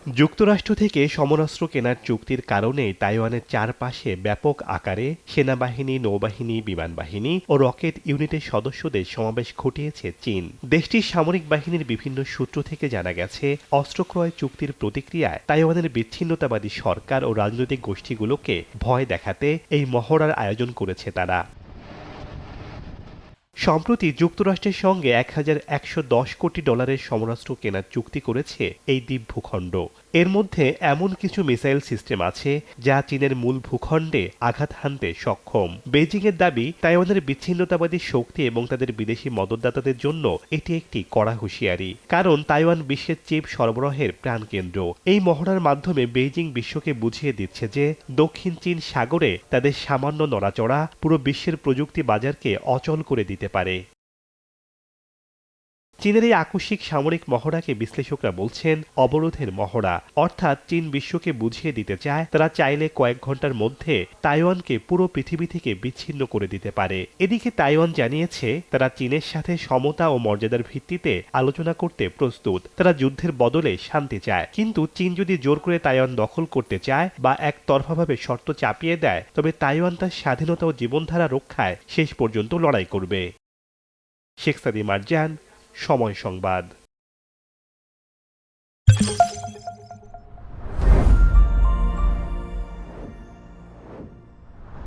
যুক্তরাষ্ট্র থেকে সমরাস্ত্র কেনার চুক্তির কারণে তাইওয়ানের চারপাশে ব্যাপক আকারে সেনাবাহিনী, নৌবাহিনী, বিমানবাহিনী ও রকেট ইউনিটের সদস্যদের সমাবেশ ঘটিয়েছে চীন। দেশটির সামরিক বাহিনীর বিভিন্ন সূত্র থেকে জানা গেছে, অস্ত্র ক্রয় চুক্তির প্রতিক্রিয়ায় তাইওয়ানের বিচ্ছিন্নতাবাদী সরকার ও রাজনৈতিক গোষ্ঠীগুলোকে ভয় দেখাতে এই মহড়ার আয়োজন করেছে তারা। সম্প্রতি যুক্তরাষ্ট্রের সঙ্গে $1,110 কোটি সমরাস্ত্র কেনার চুক্তি করেছে এই দ্বীপ ভূখণ্ড। এর মধ্যে এমন কিছু মিসাইল সিস্টেম আছে যা চীনের মূল ভূখণ্ডে আঘাত হানতে সক্ষম। বেজিংয়ের দাবি, তাইওয়ানের বিচ্ছিন্নতাবাদী শক্তি এবং তাদের বিদেশি মদতদাতাদের জন্য এটি একটি কড়া হুঁশিয়ারি, কারণ তাইওয়ান বিশ্বের চিপ সরবরাহের প্রাণকেন্দ্র। এই মহড়ার মাধ্যমে বেইজিং বিশ্বকে বুঝিয়ে দিচ্ছে যে দক্ষিণ চীন সাগরে তাদের সামান্য নড়াচড়া পুরো বিশ্বের প্রযুক্তি বাজারকে অচল করে দিতে পারে। চীনের এই আকস্মিক সামরিক মহড়াকে বিশ্লেষকরা বলছেন অবরোধের মহড়া, অর্থাৎ চীন বিশ্বকে বুঝিয়ে দিতে চায় তারা চাইলে কয়েক ঘন্টার মধ্যে তাইওয়ানকে পুরো পৃথিবী থেকে বিচ্ছিন্ন করে দিতে পারে। এদিকে তাইওয়ান জানিয়েছে তারা চীনের সাথে সমতা ও মর্যাদার ভিত্তিতে আলোচনা করতে প্রস্তুত। তারা যুদ্ধের বদলে শান্তি চায়, কিন্তু চীন যদি জোর করে তাইওয়ান দখল করতে চায় বা একতরফাভাবে শর্ত চাপিয়ে দেয়, তবে তাইওয়ান তার স্বাধীনতা ও জীবনধারা রক্ষায় শেষ পর্যন্ত লড়াই করবে। শেখ সাদি মারজান, সময় সংবাদ।